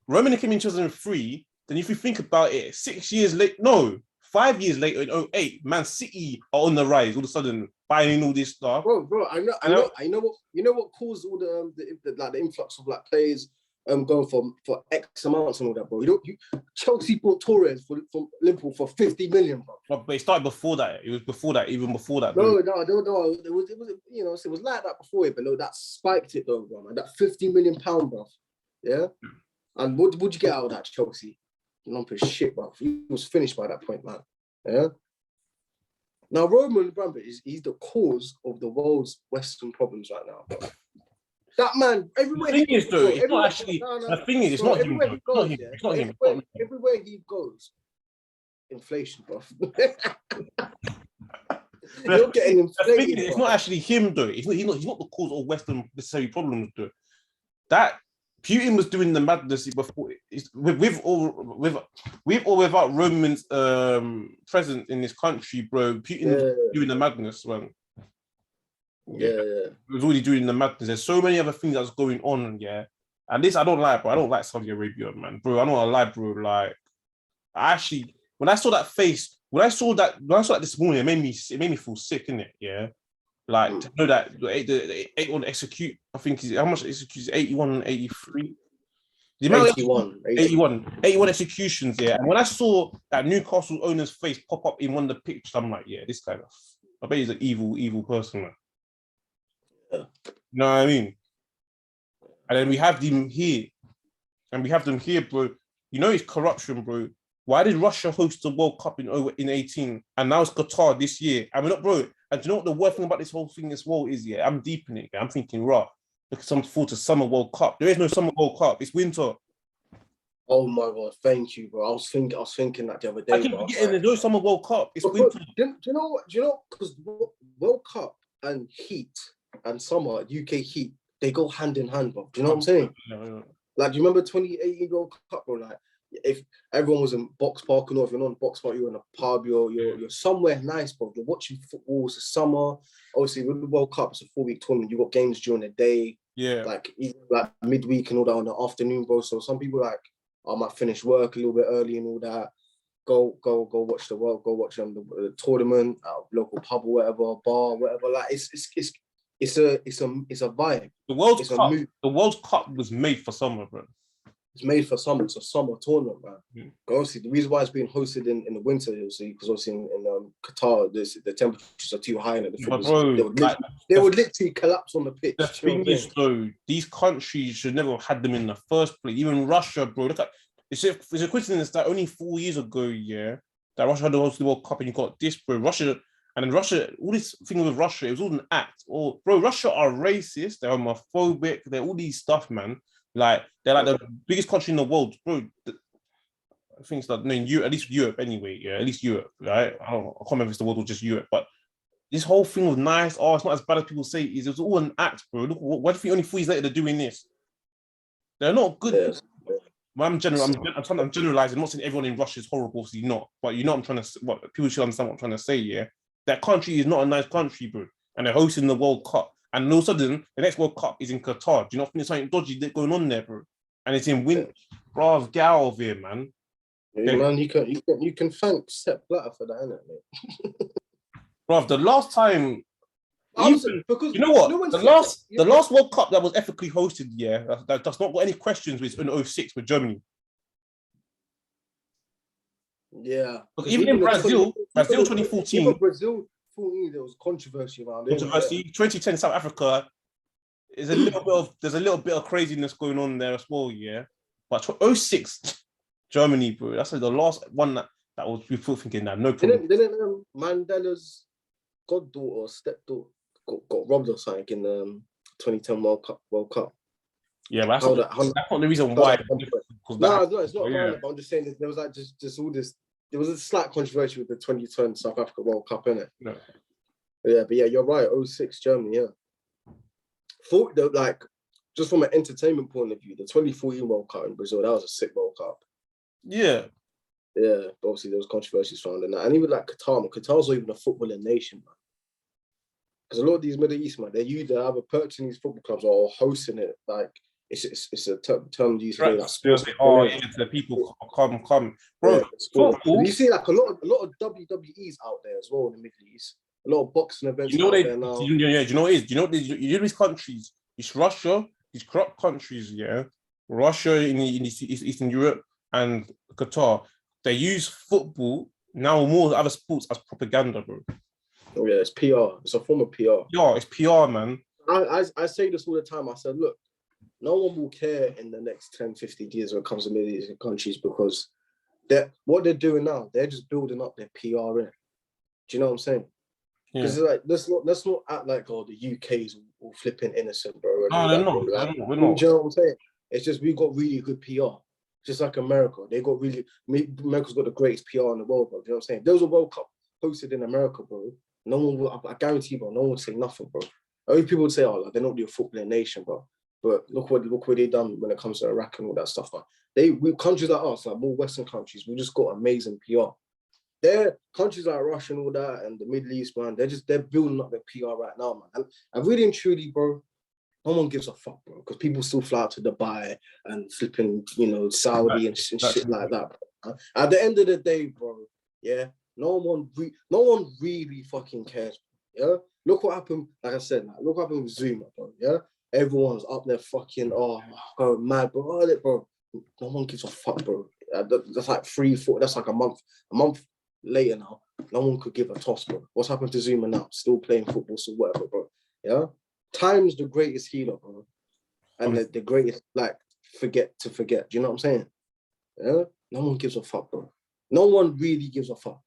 Roman came in 2003. Then if you think about it, 5 years later in 2008, Man City are on the rise. All of a sudden, buying all this stuff. Bro, I know what caused all the influx of like players going for X amounts and all that, bro. Chelsea bought Torres from Liverpool for 50 million, bro. But it started before that. It was before that, even before that. No. It was it was like that before it, but no, that spiked it though, bro. Man. That 50 million pound, bro. Yeah. And what'd you get out of that, Chelsea? Lump of shit, bro. He was finished by that point, man. Yeah. Now Roman Abramovich he's the cause of the world's Western problems right now, bro. That man, everywhere he goes, it's not actually. The thing is, it's not him. It's not him. Everywhere he goes, inflation, bro. You're getting inflated. It's not actually him, though. He's not the cause of Western necessary problems, though. That Putin was doing the madness before, with or without Roman's presence in this country, bro. Putin was doing the madness, man. Yeah. He was already doing the madness. There's so many other things that's going on, yeah. And this I don't like, bro. I don't like Saudi Arabia, man, bro. I don't want to lie, bro. Like, when I saw that this morning, it made me feel sick, innit? Yeah. Like to know that the 81 execute, I think how much executes 81 and 83. The amount 81 executions, yeah. And when I saw that Newcastle owner's face pop up in one of the pictures, I'm like, yeah, this guy, I bet he's an evil person, man. Yeah. You know what I mean? And then we have them here, bro. You know it's corruption, bro. Why did Russia host the World Cup in 18 and now it's Qatar this year? I mean, bro. And do you know what the worst thing about this whole thing as well is? Yeah, I'm deep in it. I'm thinking, look at some thought to Summer World Cup. There is no Summer World Cup. It's winter. Oh my god, thank you, bro. I was thinking that the other day. I keep forgetting there's no Summer World Cup. It's winter. Do you know what? Because World Cup and heat and summer UK heat, they go hand in hand, bro. Do you know what I'm saying? No. Like, do you remember 2018 World Cup, bro? Like, if everyone was in Box Park, or if you're not in Box Park, you're in a pub, you're somewhere nice, bro. You're watching football. It's the summer. Obviously, with the World Cup, it's a 4-week tournament. You got games during the day, like midweek and all that on the afternoon, bro. So some people I might finish work a little bit early and all that, go watch the world, go watch the tournament at a local pub or whatever, bar, whatever. Like it's a vibe. The World It's a Cup. mood. The World Cup was made for summer, bro. It's made for summer. It's a summer tournament, man. Mm. Obviously, the reason why it's being hosted in the winter, obviously, because obviously in Qatar, the temperatures are too high and the But bro, they would literally collapse on the pitch. the thing is, though, these countries should never have had them in the first place. Even Russia, bro. Look at it's a coincidence that only 4 years ago, yeah, that Russia had the host of the World Cup, and you got this, bro. Russia, and then Russia, all this thing with Russia, it was all an act. Or, bro, Russia are racist, they're homophobic, they're all these stuff, man. Like they're like the biggest country in the world, bro. I think it's that at least Europe anyway. Yeah, at least Europe, right? I can't remember if it's the world or just Europe, but this whole thing was nice. Oh, it's not as bad as people say it is. It was all an act, bro. Look, why do you think only 4 years later they're doing this? They're not good. Yes. I'm generalizing. I'm not saying everyone in Russia is horrible, obviously not. But you know what I'm trying to. What people should understand what I'm trying to say. Yeah, that country is not a nice country, bro. And they're hosting the World Cup. And all of a sudden, the next World Cup is in Qatar. Do you not think there's something dodgy going on there, bro? And it's in winter. Bro, get out of here, man. Yeah, man, you can thank Sepp Blatter for that, innit, mate? Bro, the last time. Because you know what? The last World Cup that was ethically hosted, yeah, that does not got any questions was in 06 with Germany. Yeah. Even in Brazil 2014. Even Brazil 14, there was controversy around it. Controversy. 2010 South Africa. There's a little bit of craziness going on there as well, yeah. But 06 Germany, bro. That's like the last one that was we were thinking that no problem. Didn't Mandela's goddaughter or stepdaughter got robbed or something in the 2010 World Cup? Yeah, but that's not the reason why. No, it's not around it, but I'm just saying that there was like just all this. There was a slight controversy with the 2010 South Africa World Cup, innit? No. Yeah, but yeah, you're right. 06 Germany, yeah. Like, just from an entertainment point of view, the 2014 World Cup in Brazil, that was a sick World Cup. Yeah. Yeah, but obviously there was controversies found in that. And even like Qatar's not even a footballing nation, man. Because a lot of these Middle East, man, they're either either purchasing these football clubs or hosting it. Like, it's a term used today. Like sports. The people come. Bro, yeah, football. You see like a lot of WWEs out there as well in the Middle East. A lot of boxing events out there now. Do you know what it is? You know these countries? It's Russia, these corrupt countries, yeah. Russia in Eastern Europe and Qatar. They use football now more than other sports as propaganda, bro. Oh yeah, it's PR. It's a form of PR. Yeah, it's PR, man. I say this all the time. I said, look, no one will care in the next 10, 15 years when it comes to Middle Eastern countries because what they're doing now, they're just building up their PR in. Do you know what I'm saying? Because like let's not act like the UK is all flipping innocent, bro. No, they're not. We're not. Do you know what I'm saying? It's just we got really good PR. Just like America, America's got the greatest PR in the world, bro. Do you know what I'm saying? There was a World Cup hosted in America, bro. No one will, I guarantee you, bro, no one would say nothing, bro. Only people would say, oh, like, they're not the footballing nation, bro. But look what they done when it comes to Iraq and all that stuff, man. Countries like us, like more Western countries, we just got amazing PR. They're countries like Russia and all that and the Middle East, man, they're building up their PR right now, man. And really and truly, bro, no one gives a fuck, bro, because people still fly out to Dubai and flipping, Saudi and shit like that, bro. At the end of the day, bro, yeah, no one really fucking cares, yeah? Look what happened, like I said, look what happened with Zuma, bro, yeah? Everyone's up there fucking, going mad, bro. No one gives a fuck, bro. That's like 3-4, that's like a month later now. No one could give a toss, bro. What's happened to Zuma now? Still playing football, so whatever, bro, yeah? Time's the greatest healer, bro. And the greatest, forget. Do you know what I'm saying? Yeah? No one gives a fuck, bro. No one really gives a fuck.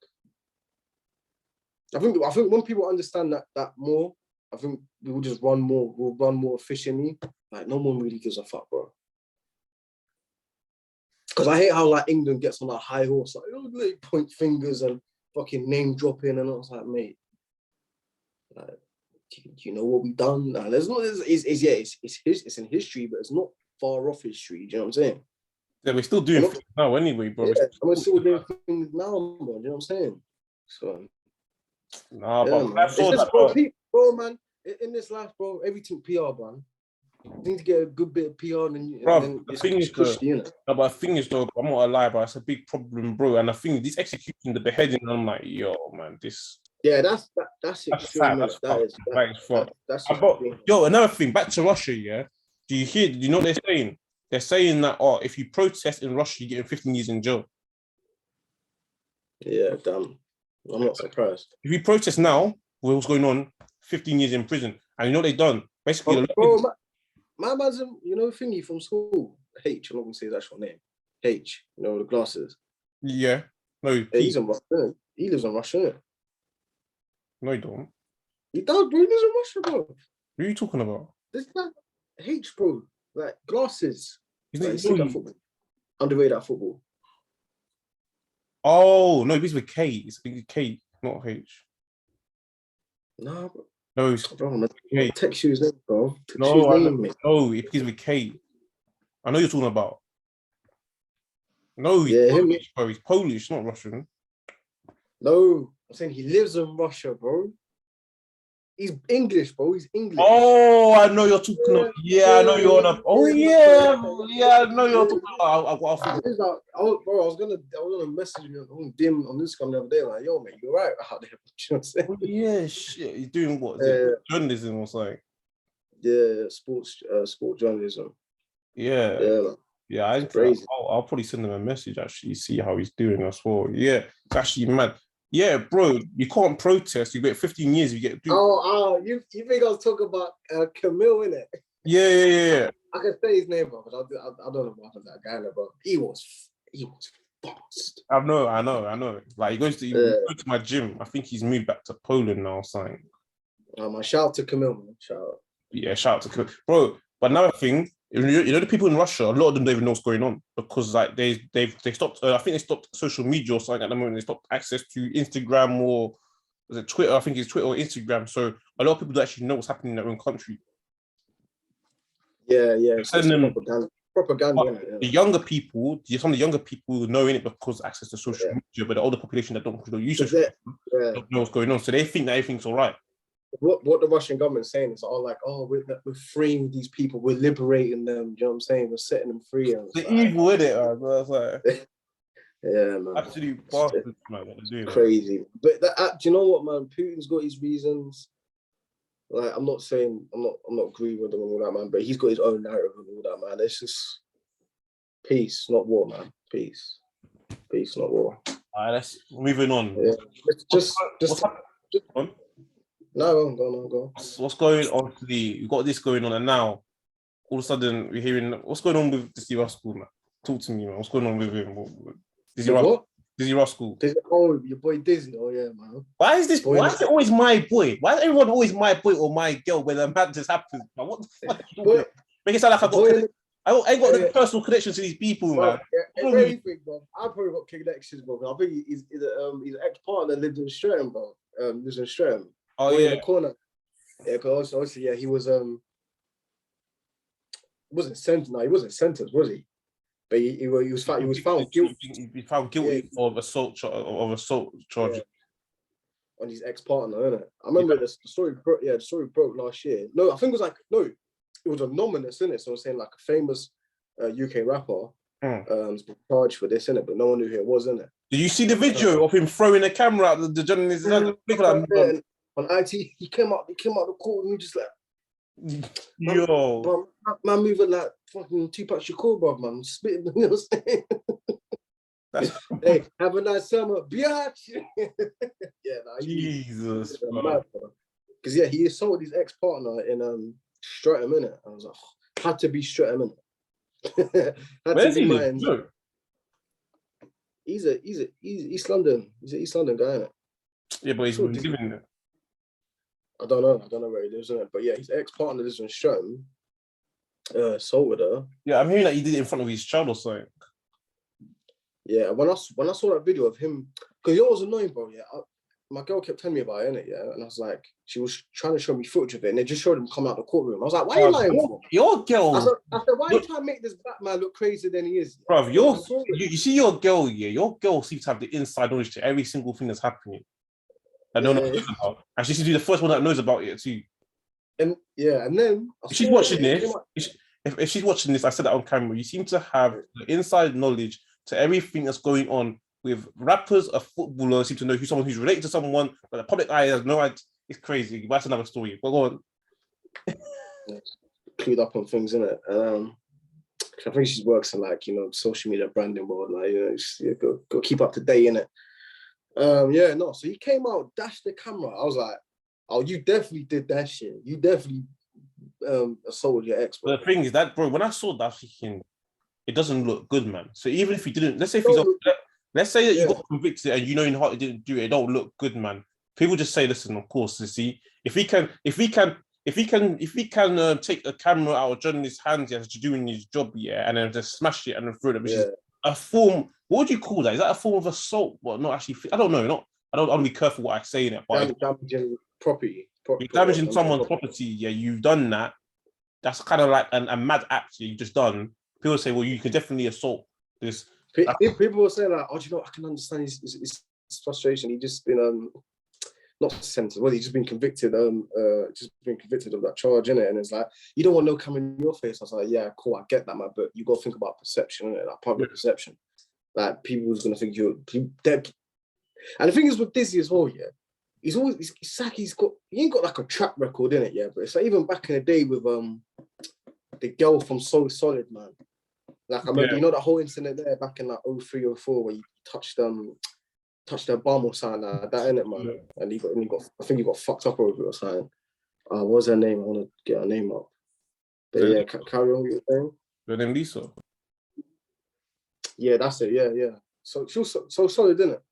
I think when people understand that more, I think we'll just run more efficiently. Like, no one really gives a fuck, bro. Because I hate how, England gets on that high horse, they point fingers and fucking name dropping, and I was like, mate, do you know what we've done? There's not. It's in history, but it's not far off history. Do you know what I'm saying? Yeah, we're still doing things now anyway, bro. Yeah, we're still doing things now, bro. You know what I'm saying? So, but man. It's just, bro, man. In this life, bro, everything PR, man. need to get a good bit of PR, and Bro, then the it's thing is, cushy, you know. no, but the thing is, though, I'm not gonna lie, bro. It's a big problem, bro. And the thing is, this executing, the beheading, I'm like, yo, man, Yeah, that's that's extreme, fat. innit? That's fuck. That is fuck. That's But extreme. yo, another thing, back to Russia, yeah. Do you hear? Do you know what they're saying? They're saying that if you protest in Russia, you're getting 15 years in jail. Yeah, damn. I'm not surprised. If you protest now, with what's going on, 15 years in prison. And you know what they've done? Basically, Bro, my man's, you know, thingy from school. H, I'm not gonna say his actual name. H, you know, the glasses. yeah. No, Yeah, he's in Russia. He lives in Russia. Innit? No, you don't. He does, bro. He lives in Russia, bro. Who are you talking about? This guy, H, bro. Like glasses. Isn't Like, it? he's sick at football. Underrated at football. Oh no, it's with K. It's with K, not H. Nah, bro. No, it's Bro, I'm K. text you his name, bro. Text you No, his name, mate. no, it begins with K. I know you're talking about. No, he's Yeah, him. Polish, bro. He's Polish, not Russian. No, I'm saying he lives in Russia, bro. He's English, bro. He's English. Oh, I know you're talking about. Yeah, I know you're on a. Oh yeah, yeah, I know you're talking about. I I was gonna message you on dim on Instagram the other day, like, yo, mate, you're right out there. You know what I'm saying? Oh, yeah, shit. He's doing what? Is it journalism or something? Yeah, sport journalism. Yeah, Yeah, yeah. it's crazy. I'll probably send him a message. Actually, see how he's doing as well. Yeah, it's actually mad. Yeah, bro, you can't protest. You get 15 years. You get. You think I was talking about Camille, innit? Yeah. I can say his name, bro, but I don't know what happened to that guy, bro. He was fast. I know. Like he goes to my gym. I think he's moved back to Poland now or something. Man, shout out to Camille, man. Shout out. Yeah, shout out to Camille. Bro. But another thing, you know the people in Russia, a lot of them don't even know what's going on because like they stopped. I think they stopped social media or something at the moment. They stopped access to Instagram or was it Twitter? I think it's Twitter or Instagram. So a lot of people don't actually know what's happening in their own country. Yeah, it's propaganda. The younger people, some of the younger people knowing it because access to social media, but the older population that don't use social media don't know what's going on. So they think that everything's all right. What the Russian government is saying is all like, oh, we're freeing these people, we're liberating them. You know what I'm saying? We're setting them free. And the evil with it, man. Like, yeah, man. Absolute bastards, man. What they're doing, crazy. Man. But do you know what, man? Putin's got his reasons. Like, I'm not saying I'm not agreeing with him and all that, man. But he's got his own narrative and all that, man. It's just peace, not war, man. Peace, not war. All right, let's moving on. Yeah. Just on. No, go. What's going on? We've got this going on, and now all of a sudden we're hearing what's going on with Dizzy Rascal, man. Talk to me, man. What's going on with him? Dizzy Rascal. Oh, your boy Dizzy. Oh yeah, man. Why is this? Why is it always my boy? Why is everyone always my boy or my girl when the madness happens? Man? What the fuck? Make it sound like I ain't got no personal connection to these people, man. Yeah, anything, bro. I probably got connections, bro. I think he's an ex-partner lived in Streatham, bro. Lives in Streatham. Oh yeah, in the corner. Yeah, because obviously, he was wasn't sentenced. No, he wasn't sentenced, was he? But he was found guilty. He found guilty of assault charge on his ex-partner, innit? I remember the story. The story broke last year. No, I think it was anonymous, innit? So I'm saying like a famous UK rapper was charged for this, innit? But no one knew who it was, innit? Did you see the video of him throwing a camera at the journalist? On IT, he came out the court and he just like, yo, bro, man moving like fucking Tupac Shakur, bro, man, spitting. You know what I'm saying? Hey, have a nice summer, biatch. Jesus, because he assaulted his ex-partner in Streatham, innit? I was like, had to be Streatham, innit? Where's he live? He's East London. He's an East London guy, innit? Yeah, but he's living there. I don't know where he lives, innit? But yeah, his ex-partner lives in Streatham. Assaulted her. Yeah, I'm hearing that he did it in front of his child or something. Yeah, when I saw that video of him, because it was annoying, bro. Yeah, my girl kept telling me about it, innit? Yeah, and I was like, she was trying to show me footage of it, and they just showed him come out the courtroom. I was like, why are you lying for? Your girl. I said, why are you trying to make this black man look crazier than he is? Bro, you see your girl, yeah. Your girl seems to have the inside knowledge to every single thing that's happening. I don't know about. And she seems to be the first one that knows about it too. And yeah, and then If she's watching this, if she's watching this, I said that on camera. You seem to have the inside knowledge to everything that's going on with rappers, a footballer. Seem to know who's someone who's related to someone, but the public eye has no idea. It's crazy. That's another story. But go on. Clued up on things, innit? I think she works in like, you know, social media branding world, like, you know, just, yeah, go keep up to date in it. Yeah, no. So he came out, dashed the camera. I was like, oh, you definitely did that shit. You definitely assaulted your ex, bro. But the thing is that, bro, when I saw that, thinking it doesn't look good, man. So even if he didn't, let's say if he's, let's say that you got convicted and you know in heart he didn't do it, it don't look good, man. People just say, listen, of course, you see, if he can take a camera out of journalist's hands, yeah, to doing his job, yeah, and then just smash it and then throw it, which is a form. What would you call that? Is that a form of assault? Well, not actually. I don't know. I don't want to be careful what I say in it, but damaging property. You're damaging someone's property. Yeah, you've done that. That's kind of like a mad act you've just done. People say, well, you can definitely assault this. People will say like, oh, do you know, I can understand his frustration. He just been not sentenced. Well, he's just been convicted. Of that charge, innit? And it's like, you don't want no camera in your face. I was like, yeah, cool, I get that, man. But you got to think about perception, innit? Like public perception. Like people's gonna think you're dead. And the thing is with Dizzy as well, yeah. He's always he ain't got like a track record in it, yeah. But it's like even back in the day with the girl from So Solid, man. Like I remember, you know that whole incident there back in like 03 or 04 where you touched their bum or something like that, innit, man? Yeah. And he got I think he got fucked up over it or something. What was her name? I want to get her name up. But yeah, carry on with your thing. Her name Lisa. Yeah, that's it. Yeah. So she was so solid, didn't it?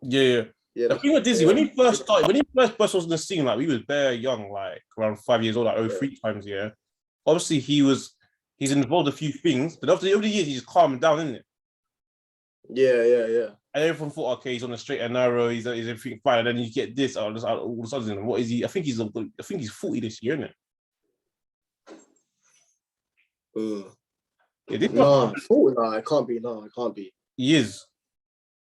Yeah. The thing with Dizzy, when he first burst on the scene, like we was very young, like around 5 years old, like 03 times, yeah. Obviously, he's involved in a few things, but over the years, he's calmed down, isn't it? Yeah. And everyone thought, okay, he's on the straight and narrow, he's everything fine, and then you get this all of a sudden. What is he? I think he's 40 this year, isn't it? No, 40. No, it can't be. No, it can't be. He is.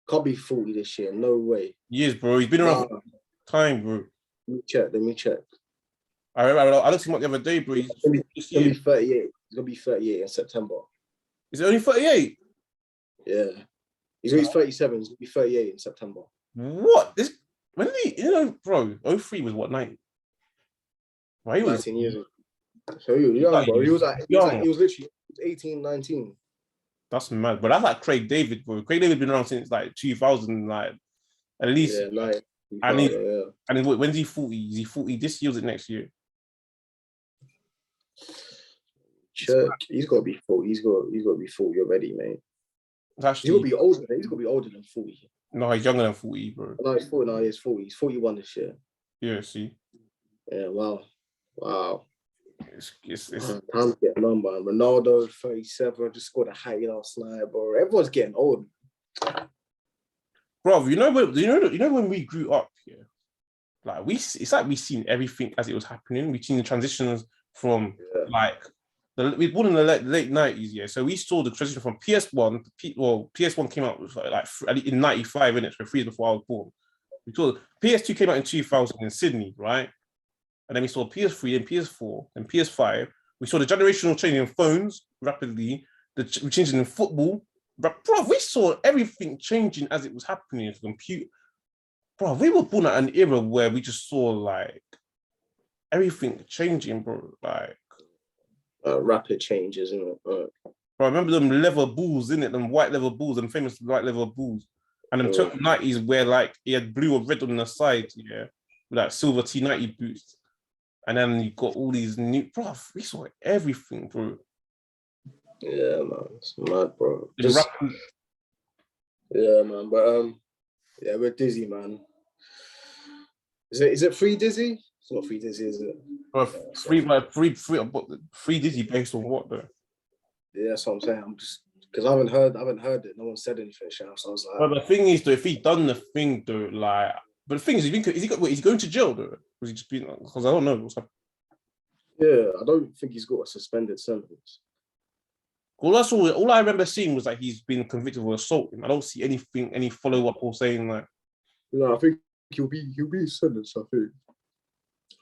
Can't be 40 this year. No way. He is, bro. He's been around for time, bro. Let me check. I looked him up the other day, bro. He's gonna be 38. He's gonna be 38 in September. Is it only 38? Yeah. He's 37. He's gonna be 38 in September. What? When did he, bro, 03 was what, 9? Right, he was 19 years ago. So he was young, bro. He was literally 18, 19. That's mad, but that's like Craig David, bro. Craig David been around since like 2000, like at least. Yeah, and when's he 40? Is he 40 this year or is it next year? Check. He's got to be 40. He's got to be 40 already, mate. He's got to be older. He's got to be older than 40. No, he's younger than 40, bro. No, he's 40. No, he's 40. He's 41 this year. Yeah, see. Yeah, wow. It's time getting on, man. Ronaldo, 37, just scored a high last night, bro. Everyone's getting old. Bro, you know when we grew up, yeah, like it's like we seen everything as it was happening. We seen the transitions from like we born in the late 90s, yeah. So we saw the transition from PS1. PS1 came out like in 95 minutes, for 3 years before I was born. We saw PS2 came out in 2000 in Sydney, right? And then we saw PS3 and PS4 and PS5. We saw the generational change in phones rapidly, the changing in football. Bro, we saw everything changing as it was happening in the computer. Bro, we were born at an era where we just saw like everything changing, bro. Like rapid changes, isn't it? Bro, I remember them leather balls, innit? Them white leather balls, them famous white leather balls. And them total 90s where like he had blue or red on the side, yeah, with like silver T90 boots. And then you got all these new, bro. We saw everything, bro. Yeah, man, it's mad, bro. Yeah, man. But yeah, we're Dizzy, man. Is it free Dizzy? It's not free Dizzy, is it? Bro, free Dizzy based on what though? Yeah, that's what I'm saying. I'm just because I haven't heard it. No one said anything, so I was like. But the thing is, though, if he done the thing, though, like. But the thing is, is he going to jail though? Was he just being? Because I don't know what's happening. Yeah, I don't think he's got a suspended sentence. Well, that's all I remember seeing was that he's been convicted of assault. I don't see any follow up or saying like. No, I think he'll be sentenced. I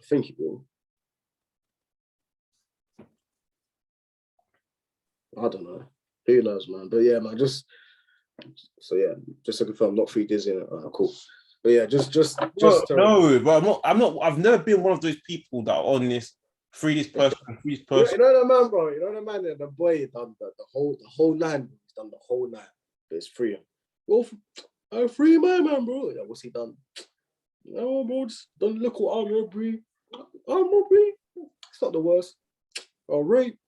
think he will. I don't know. Who knows, man? But yeah, man, just to confirm, not free Disney. Cool. But yeah, just no, but I'm not. I've never been one of those people that are on this free this person, free this person. You know the man, bro. You know the man. The boy done the whole nine. He's done the whole nine. But it's free. Well, free my man, bro. Yeah, what's he done? No, bro. Just done little armed robbery. Armed robbery. It's not the worst. Rape,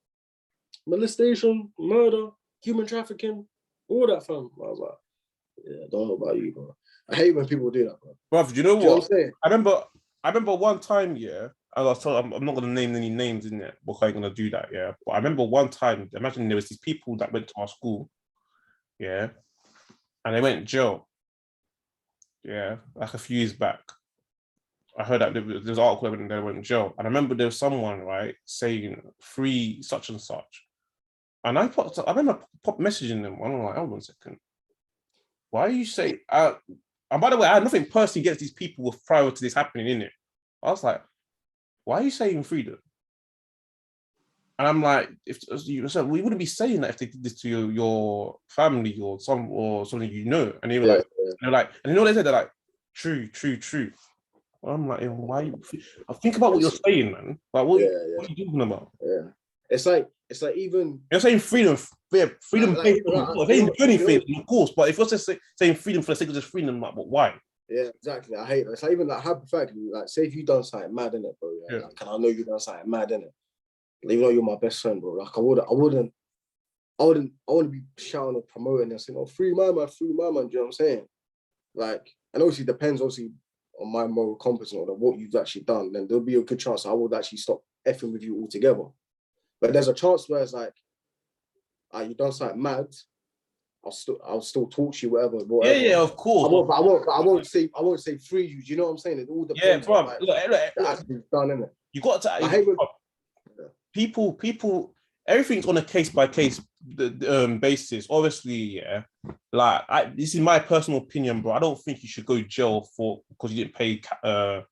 molestation, murder, human trafficking, all that, fam. I was like, yeah, don't know about you, bro. I hate when people do that, bro. Bro, do you know what? I'm saying? I remember one time, yeah. I was told I'm not gonna name any names in there, because I ain't gonna do that, yeah. But I remember one time, imagine there was these people that went to our school, yeah, and they went to jail, yeah, like a few years back. I heard that there was an article when they went to jail, and I remember there was someone, right, saying free such and such, and I remember messaging them. I'm like, hold on a second, why are you saying? And by the way, I had nothing personally against these people prior to this happening, in it. I was like, why are you saying freedom? And I'm like, if you said, we wouldn't be saying that if they did this to your family or something, you know. And they were like, and you know what they said? They're like, true. I'm like, why? Think about what you're saying, man. Like, what are you talking about? Yeah, it's like even you're saying freedom. Yeah, freedom. Saying anything, of course. But if you're just saying freedom for the sake of just freedom, like, but why? Yeah, exactly. I hate that. It's like even like hypothetically, like say if you done something mad in it, bro. Yeah. Like, and I know you done something mad in it. Even though you're my best friend, bro. Like I wouldn't be shouting or promoting and saying, "Oh, free my man." Do you know what I'm saying? Like, and obviously it depends, obviously, on my moral compass or what you've actually done. Then there'll be a good chance I would actually stop effing with you altogether. But there's a chance where it's like, you done something mad. I'll still talk to you, whatever. Yeah, of course. I won't say free you. Do you know what I'm saying? It all depends. Yeah, bro. Like, look, done, innit? You got to. I hate when people. Everything's on a case by case basis. Obviously, yeah. Like, this is my personal opinion, bro. I don't think you should go to jail because you didn't pay a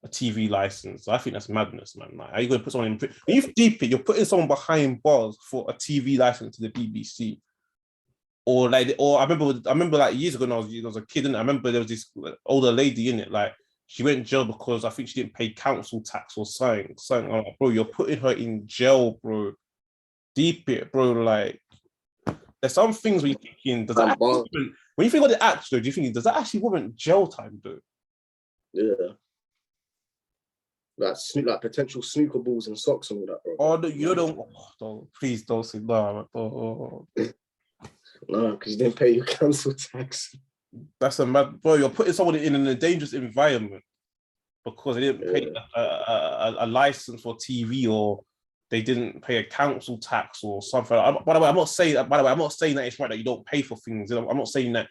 TV license. I think that's madness, man. Like, are you going to put someone in? When you deep it, you're putting someone behind bars for a TV license to the BBC. Or I remember like years ago when I was a kid, and I remember there was this older lady in it, like she went in jail because I think she didn't pay council tax or something. I'm like, bro, you're putting her in jail, bro. Deep it, bro. Like, there's some things where you're thinking, when you think of the act, though, do you think does that actually warrant jail time, though? Yeah. Like potential snooker balls and socks and all that, bro. Oh, no, you don't. Please don't say no. No, because you didn't pay your council tax. That's a mad, bro. You're putting someone in a dangerous environment because they didn't pay a license for TV, or they didn't pay a council tax or something. By the way, I'm not saying that it's right that you don't pay for things. I'm not saying that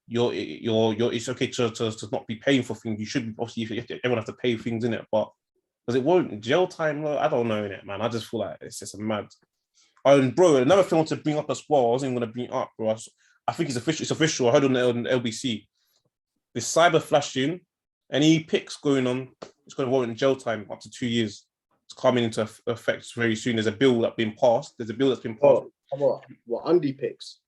it's okay to not be paying for things. You should be, obviously, everyone has to pay things in it, but because it won't jail time. I don't know in it, man. I just feel like it's just a mad. And bro, another thing I want to bring up as well. I wasn't even going to bring it up, bro. I think it's official. It's official. I heard on LBC. This cyber flashing, any pics going on, it's going to warrant jail time up to 2 years. It's coming into effect very soon. There's a bill that's been passed. What undie pics?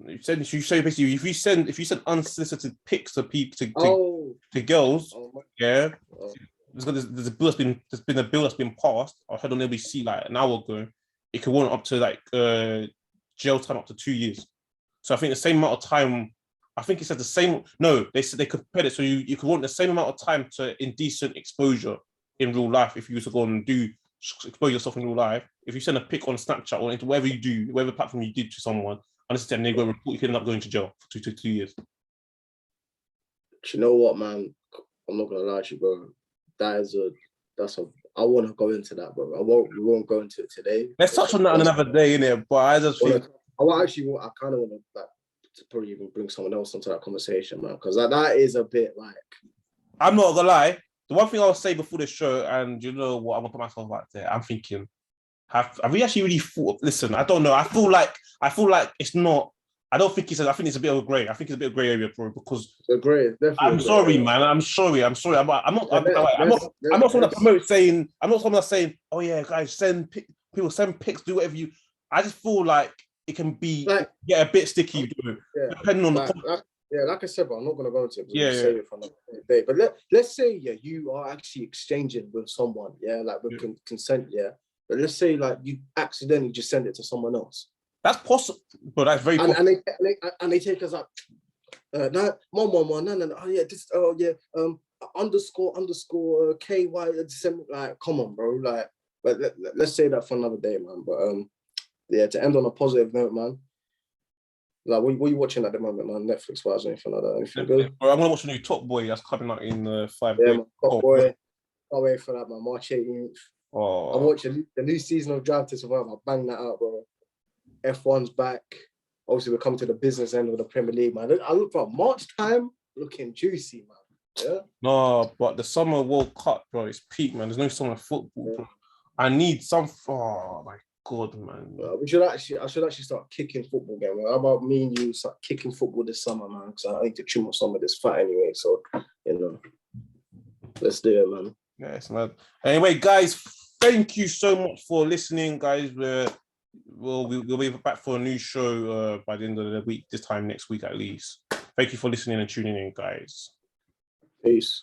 You say basically if you send unsolicited pics to people to girls, yeah. There's a bill that's been passed. I heard on LBC like an hour ago. It could warrant up to like jail time up to 2 years. So I think the same amount of time. I think it said the same. No, they said they compared it. So you could warrant the same amount of time to indecent exposure in real life if you were to go and expose yourself in real life. If you send a pic on Snapchat or into whatever you do, whatever platform you did to someone, and they go report, you could end up going to jail for 2 years. Do you know what, man? I'm not gonna lie to you, bro. I want to go into that, bro. We won't go into it today. Let's touch on that on another day, innit? But I just think I kind of want to probably even bring someone else into that conversation, man, because that is a bit like. I'm not gonna lie. The one thing I'll say before the show, and you know what, I'm gonna put myself out there. I'm thinking, have we actually really thought? Listen, I don't know. I feel like it's not. I don't think it's. I think it's a bit of a grey. I think it's a bit of a grey area, bro. Because it's grey. I'm sorry, man. I'm sorry. I'm not someone that promotes saying. I'm not someone that's saying, "Oh yeah, guys, send pics, do whatever you." I just feel like it can be Like, a bit sticky, yeah, depending on the like I said, but I'm not gonna go into it. Yeah, Save it for another day. But let's say you are actually exchanging with someone, like with consent, But let's say like you accidentally just send it to someone else. That's possible, but that's very possible. And they take us up. No, oh yeah, this, underscore KY. Like, come on, bro. Like, but let's say that for another day, man. But to end on a positive note, man. Like, what are you watching at the moment, man? Netflix wise or anything like that? Anything good? Bro, I'm gonna watch a new Top Boy that's coming out in 5 Yeah, days. man, Top Boy. Can't wait for that, man. March 18th. I watched the new season of Drive to Survive. I banged that out, bro. F1's back. Obviously, we're coming to the business end of the Premier League, man. I look for March time, looking juicy, man. Yeah. No, but the Summer World Cup, bro, it's peak, man. There's no summer football, bro. I need some. Oh my god, man. I should actually start kicking football again, man. How about me and you start kicking football this summer, man? Because I need to trim off some of this fat anyway. So, let's do it, man. Yes, man. Anyway, guys, thank you so much for listening, guys. We'll be back for a new show by the end of the week, this time next week at least. Thank you for listening and tuning in, guys. Peace.